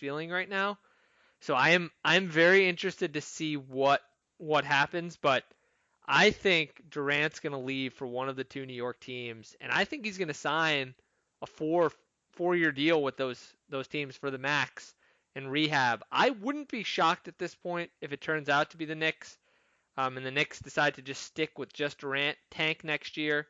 feeling right now. So I'm very interested to see what happens, but I think Durant's going to leave for one of the two New York teams, and I think he's going to sign a four-year deal with those teams for the max and rehab. I wouldn't be shocked at this point if it turns out to be the Knicks, and the Knicks decide to just stick with just Durant, tank next year,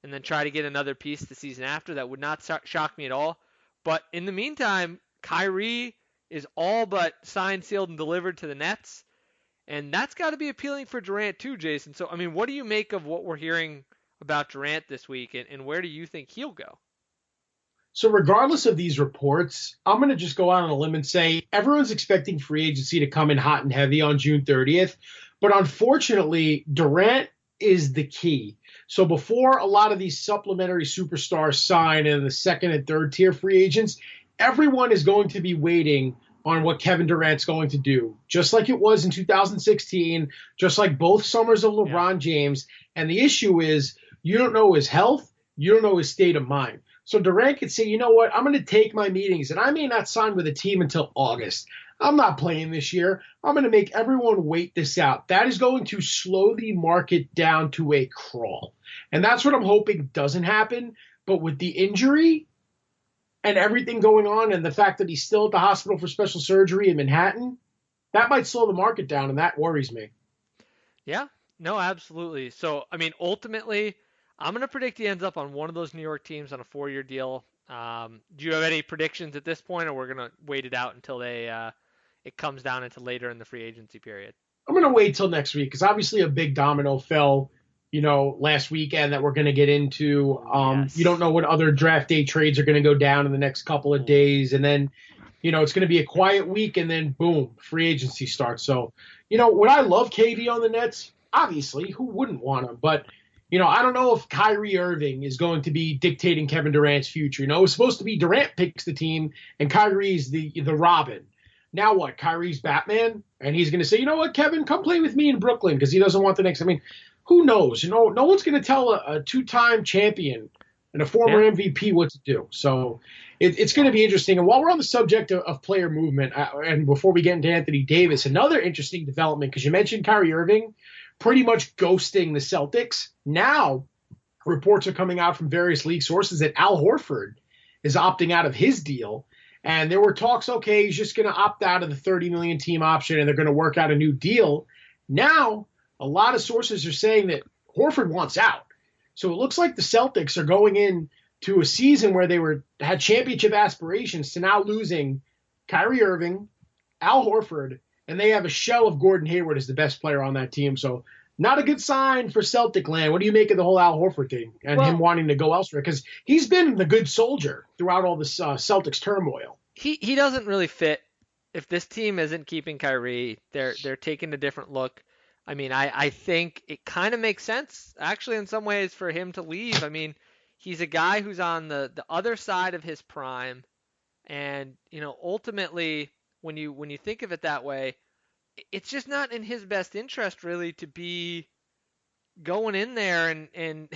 and then try to get another piece the season after. That would not shock me at all. But in the meantime, Kyrie is all but signed, sealed, and delivered to the Nets. And that's got to be appealing for Durant too, Jason. So, I mean, what do you make of what we're hearing about Durant this week, and where do you think he'll go? So regardless of these reports, I'm going to just go out on a limb and say everyone's expecting free agency to come in hot and heavy on June 30th. But unfortunately, Durant is the key. So before a lot of these supplementary superstars sign and the second and third tier free agents, everyone is going to be waiting on what Kevin Durant's going to do, just like it was in 2016, just like both summers of LeBron James. And the issue is you don't know his health, you don't know his state of mind. So Durant could say, you know what, I'm going to take my meetings, and I may not sign with a team until August. I'm not playing this year. I'm going to make everyone wait this out. That is going to slow the market down to a crawl. And that's what I'm hoping doesn't happen. But with the injury and everything going on and the fact that he's still at the hospital for special surgery in Manhattan, that might slow the market down, and that worries me. Yeah, no, absolutely. So, I mean, ultimately, I'm going to predict he ends up on one of those New York teams on a 4-year deal. Do you have any predictions at this point, or we're going to wait it out until it comes down into later in the free agency period? I'm going to wait till next week because obviously a big domino fell, last weekend that we're going to get into. Yes. You don't know what other draft day trades are going to go down in the next couple of days. And then, it's going to be a quiet week and then boom, free agency starts. So, would I love KD on the Nets? Obviously, who wouldn't want him? But, I don't know if Kyrie Irving is going to be dictating Kevin Durant's future. It was supposed to be Durant picks the team and Kyrie's the Robin. Now what? Kyrie's Batman? And he's going to say, you know what, Kevin, come play with me in Brooklyn because he doesn't want the Knicks. I mean, who knows? No one's going to tell a two-time champion and a former MVP what to do. So it's going to be interesting. And while we're on the subject of player movement, and before we get into Anthony Davis, another interesting development, because you mentioned Kyrie Irving pretty much ghosting the Celtics. Now reports are coming out from various league sources that Al Horford is opting out of his deal. And there were talks, okay, he's just going to opt out of the $30 million team option and they're going to work out a new deal. Now, a lot of sources are saying that Horford wants out. So it looks like the Celtics are going into a season where they had championship aspirations to now losing Kyrie Irving, Al Horford, and they have a shell of Gordon Hayward as the best player on that team. So not a good sign for Celtic land. What do you make of the whole Al Horford thing and him wanting to go elsewhere? Because he's been the good soldier throughout all this Celtics turmoil. He doesn't really fit. If this team isn't keeping Kyrie, they're taking a different look. I mean, I think it kind of makes sense, actually, in some ways, for him to leave. I mean, he's a guy who's on the other side of his prime. And, ultimately, when you think of it that way, it's just not in his best interest, really, to be going in there and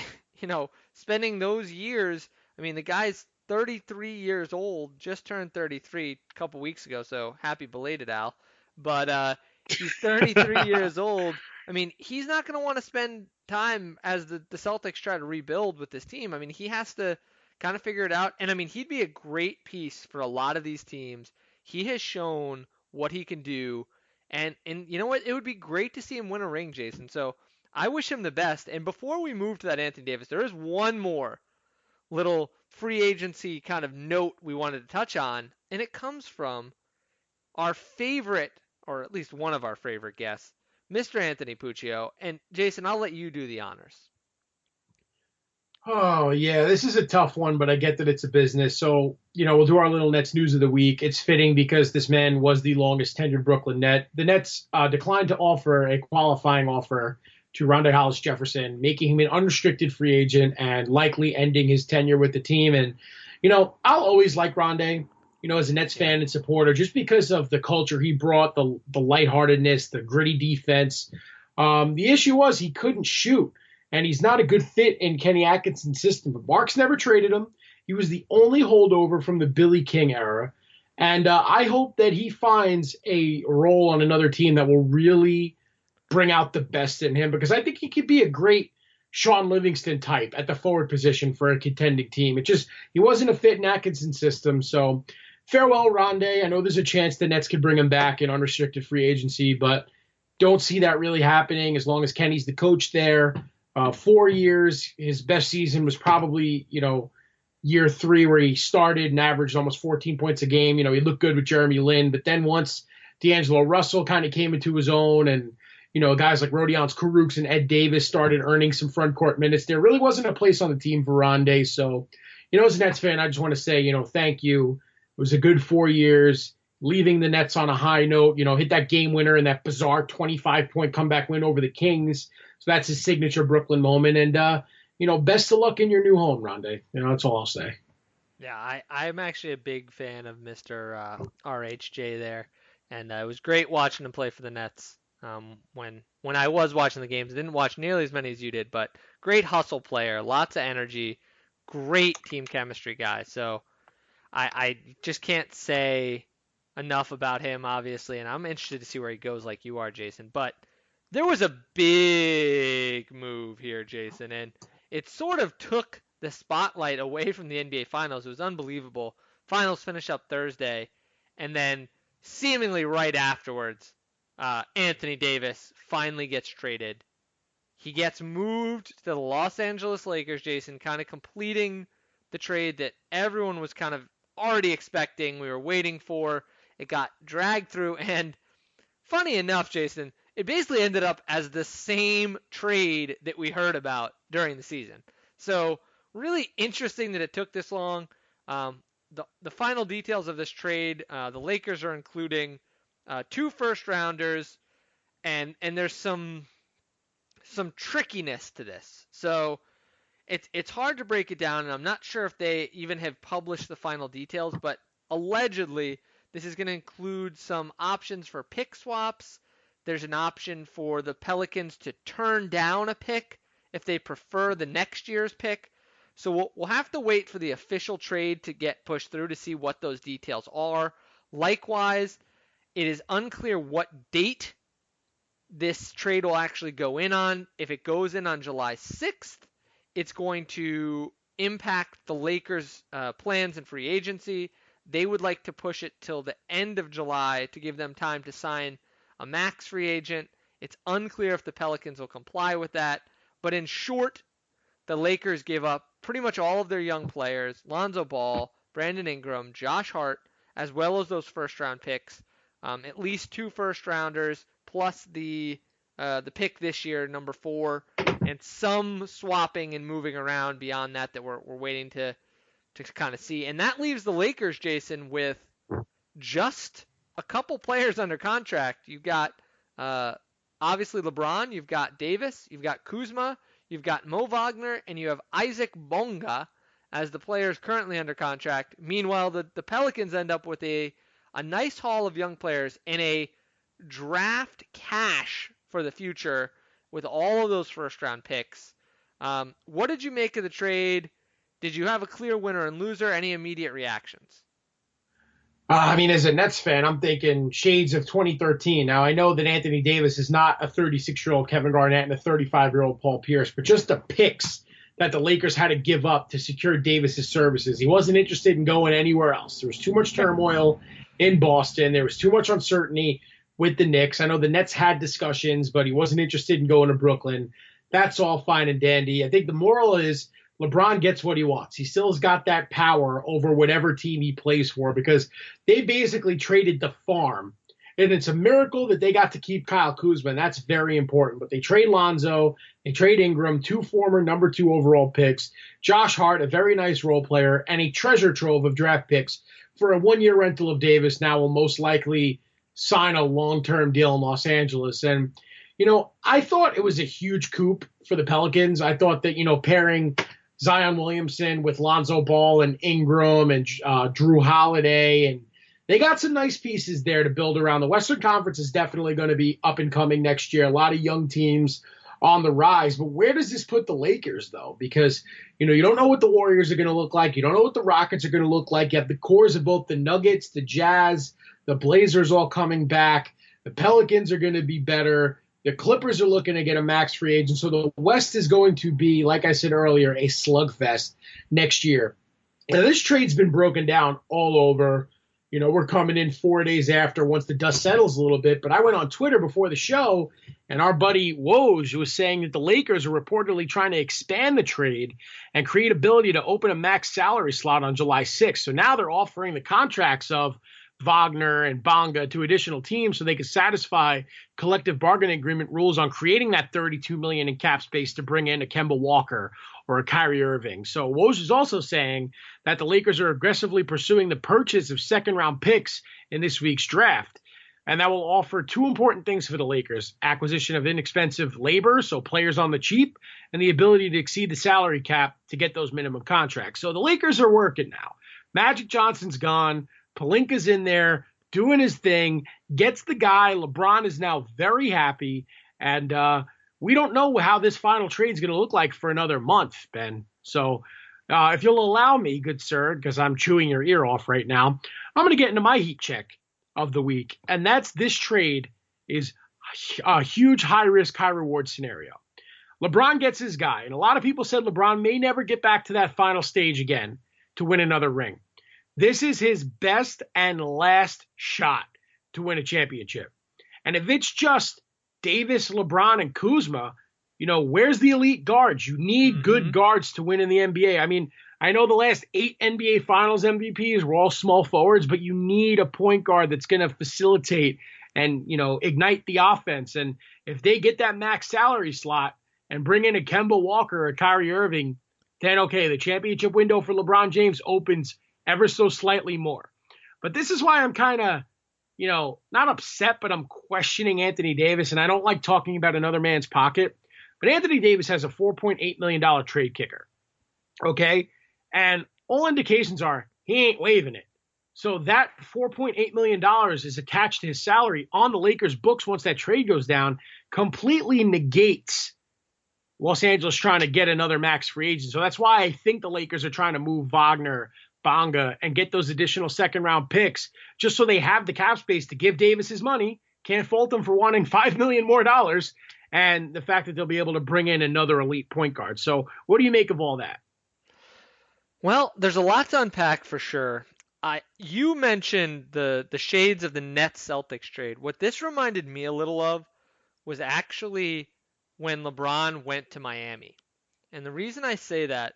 spending those years. I mean, the guy's 33 years old, just turned 33 a couple weeks ago, so happy belated, Al. But he's 33 years old. I mean, he's not going to want to spend time as the Celtics try to rebuild with this team. I mean, he has to kind of figure it out. And, I mean, he'd be a great piece for a lot of these teams. He has shown what he can do. And you know what? It would be great to see him win a ring, Jason. So I wish him the best. And before we move to that Anthony Davis, there is one more little free agency kind of note we wanted to touch on. And it comes from our favorite, or at least one of our favorite guests, Mr. Anthony Puccio. And Jason, I'll let you do the honors. Oh, yeah, this is a tough one, but I get that it's a business. So, we'll do our little Nets news of the week. It's fitting because this man was the longest tenured Brooklyn Net. The Nets declined to offer a qualifying offer to Rondé Hollis-Jefferson, making him an unrestricted free agent and likely ending his tenure with the team. And, I'll always like Rondé, as a Nets fan and supporter, just because of the culture he brought, the lightheartedness, the gritty defense. The issue was he couldn't shoot. And he's not a good fit in Kenny Atkinson's system. But Marks never traded him. He was the only holdover from the Billy King era. And I hope that he finds a role on another team that will really bring out the best in him, because I think he could be a great Sean Livingston type at the forward position for a contending team. It just, he wasn't a fit in Atkinson's system. So farewell, Rondé. I know there's a chance the Nets could bring him back in unrestricted free agency, but don't see that really happening as long as Kenny's the coach there. 4 years, his best season was probably, year 3 where he started and averaged almost 14 points a game. He looked good with Jeremy Lin, but then once D'Angelo Russell kind of came into his own and, guys like Rodions Kurucs and Ed Davis started earning some front court minutes, there really wasn't a place on the team for Rondé. So, as a Nets fan, I just want to say, thank you. It was a good 4 years, leaving the Nets on a high note, hit that game winner in that bizarre 25-point comeback win over the Kings. So that's his signature Brooklyn moment. And, best of luck in your new home, Rondé. That's all I'll say. Yeah, I'm actually a big fan of Mr. RHJ there. And it was great watching him play for the Nets. When I was watching the games, I didn't watch nearly as many as you did, but great hustle player, lots of energy, great team chemistry guy. So I just can't say enough about him, obviously, and I'm interested to see where he goes like you are, Jason. But there was a big move here, Jason, and it sort of took the spotlight away from the NBA Finals. It was unbelievable. Finals finish up Thursday, and then seemingly right afterwards, Anthony Davis finally gets traded. He gets moved to the Los Angeles Lakers, Jason, kind of completing the trade that everyone was kind of already expecting, we were waiting for. It got dragged through, and funny enough, Jason, it basically ended up as the same trade that we heard about during the season. So really interesting that it took this long. The final details of this trade, the Lakers are including 2 first-rounders, and there's some trickiness to this. So it's hard to break it down, and I'm not sure if they even have published the final details, but allegedly this is going to include some options for pick swaps. There's an option for the Pelicans to turn down a pick if they prefer the next year's pick. So we'll have to wait for the official trade to get pushed through to see what those details are. Likewise, it is unclear what date this trade will actually go in on. If it goes in on July 6th, it's going to impact the Lakers' plans and free agency. They would like to push it till the end of July to give them time to sign a max free agent. It's unclear if the Pelicans will comply with that. But in short, the Lakers give up pretty much all of their young players, Lonzo Ball, Brandon Ingram, Josh Hart, as well as those first-round picks, at least 2 first-rounders, plus the pick this year, number 4, and some swapping and moving around beyond that we're waiting to kind of see. And that leaves the Lakers, Jason, with just a couple players under contract. You've got obviously LeBron, you've got Davis, you've got Kuzma, you've got Mo Wagner, and you have Isaac Bonga as the players currently under contract. Meanwhile, the Pelicans end up with a nice haul of young players and a draft cash for the future with all of those first-round picks. What did you make of the trade? Did you have a clear winner and loser? Any immediate reactions? As a Nets fan, I'm thinking shades of 2013. Now, I know that Anthony Davis is not a 36-year-old Kevin Garnett and a 35-year-old Paul Pierce, but just the picks that the Lakers had to give up to secure Davis's services. He wasn't interested in going anywhere else. There was too much turmoil in Boston. There was too much uncertainty with the Knicks. I know the Nets had discussions, but he wasn't interested in going to Brooklyn. That's all fine and dandy. I think the moral is LeBron gets what he wants. He still has got that power over whatever team he plays for, because they basically traded the farm. And it's a miracle that they got to keep Kyle Kuzma, and that's very important. But they trade Lonzo, they trade Ingram, 2 former number 2 overall picks, Josh Hart, a very nice role player, and a treasure trove of draft picks for a 1-year rental of Davis. Now will most likely sign a long-term deal in Los Angeles. And, I thought it was a huge coup for the Pelicans. I thought that, pairing Zion Williamson with Lonzo Ball and Ingram and Drew Holiday, and they got some nice pieces there to build around. The Western Conference is definitely going to be up and coming next year. A lot of young teams, on the rise. But where does this put the Lakers, though? Because, you don't know what the Warriors are going to look like. You don't know what the Rockets are going to look like. You have the cores of both the Nuggets, the Jazz, the Blazers all coming back. The Pelicans are going to be better. The Clippers are looking to get a max free agent. So the West is going to be, like I said earlier, a slugfest next year. And this trade's been broken down all over. We're coming in 4 days after once the dust settles a little bit. But I went on Twitter before the show, and our buddy Woj was saying that the Lakers are reportedly trying to expand the trade and create ability to open a max salary slot on July 6th. So now they're offering the contracts of Wagner and Bonga to additional teams so they can satisfy collective bargaining agreement rules on creating that $32 million in cap space to bring in a Kemba Walker or a Kyrie Irving. So Woj is also saying that the Lakers are aggressively pursuing the purchase of second-round picks in this week's draft. And that will offer two important things for the Lakers: acquisition of inexpensive labor, so players on the cheap, and the ability to exceed the salary cap to get those minimum contracts. So the Lakers are working now. Magic Johnson's gone. Pelinka's in there doing his thing, gets the guy. LeBron is now very happy. And we don't know how this final trade is going to look like for another month, Ben. So if you'll allow me, good sir, because I'm chewing your ear off right now, I'm going to get into my heat check of the week. And that's this trade is a huge high-risk, high-reward scenario. LeBron gets his guy. And a lot of people said LeBron may never get back to that final stage again to win another ring. This is his best and last shot to win a championship. And if it's just Davis, LeBron, and Kuzma, where's the elite guards? You need good guards to win in the NBA. I mean, I know the last 8 NBA Finals MVPs were all small forwards, but you need a point guard that's going to facilitate and, ignite the offense. And if they get that max salary slot and bring in a Kemba Walker or a Kyrie Irving, then, okay, the championship window for LeBron James opens ever so slightly more. But this is why I'm kind of, not upset, but I'm questioning Anthony Davis. And I don't like talking about another man's pocket. But Anthony Davis has a $4.8 million trade kicker. Okay? And all indications are he ain't waiving it. So that $4.8 million is attached to his salary on the Lakers' books once that trade goes down, completely negates Los Angeles trying to get another max free agent. So that's why I think the Lakers are trying to move Wagner, Bonga, and get those additional second-round picks just so they have the cap space to give Davis his money. Can't fault them for wanting $5 million more dollars, and the fact that they'll be able to bring in another elite point guard. So what do you make of all that? Well, there's a lot to unpack for sure. You mentioned the shades of the Nets Celtics trade. What this reminded me a little of was actually when LeBron went to Miami. And the reason I say that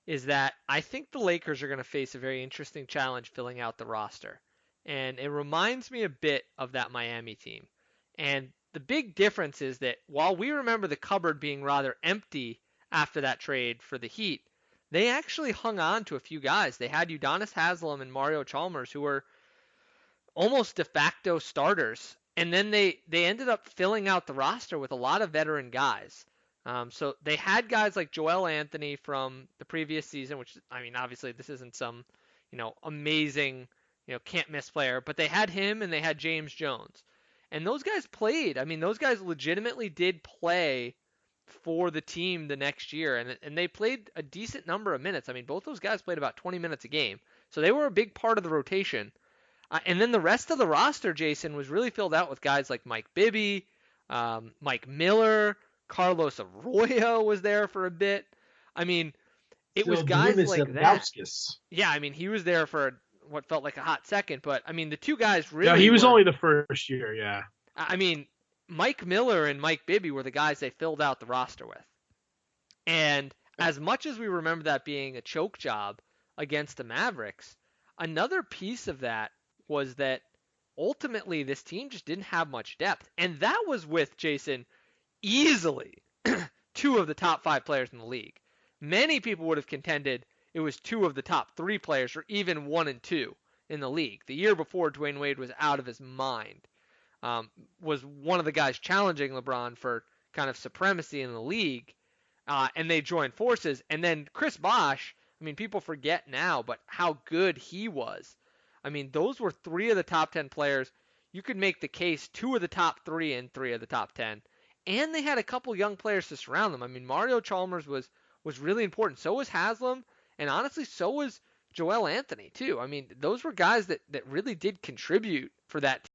is that I think the Lakers are going to face a very interesting challenge filling out the roster. And it reminds me a bit of that Miami team. And the big difference is that while we remember the cupboard being rather empty after that trade for the Heat, they actually hung on to a few guys. They had Udonis Haslem and Mario Chalmers, who were almost de facto starters. And then they ended up filling out the roster with a lot of veteran guys. So they had guys like Joel Anthony from the previous season, which, I mean, obviously this isn't some, amazing, can't miss player, but they had him and they had James Jones. And those guys played. I mean, those guys legitimately did play for the team the next year, and they played a decent number of minutes. I mean, both those guys played about 20 minutes a game. So they were a big part of the rotation. And then the rest of the roster, Jason, was really filled out with guys like Mike Bibby, Mike Miller, Carlos Arroyo was there for a bit. I mean, it was guys like that. Yeah, I mean, he was there for what felt like a hot second, but I mean, the two guys really. Yeah, he was only the first year. Yeah. I mean, Mike Miller and Mike Bibby were the guys they filled out the roster with. And as much as we remember that being a choke job against the Mavericks, another piece of that was that ultimately this team just didn't have much depth. And that was with, Jason, easily 2 of the top 5 players in the league. Many people would have contended it was 2 of the top 3 players, or even 1 and 2 in the league. The year before, Dwayne Wade was out of his mind. Was one of the guys challenging LeBron for kind of supremacy in the league, and they joined forces. And then Chris Bosh, I mean, people forget now, but how good he was. I mean, those were 3 of the top 10 players. You could make the case 2 of the top 3 and 3 of the top 10. and they had a couple young players to surround them. I mean, Mario Chalmers was really important. So was Haslam, and honestly, so was Joel Anthony too. I mean, those were guys that really did contribute for that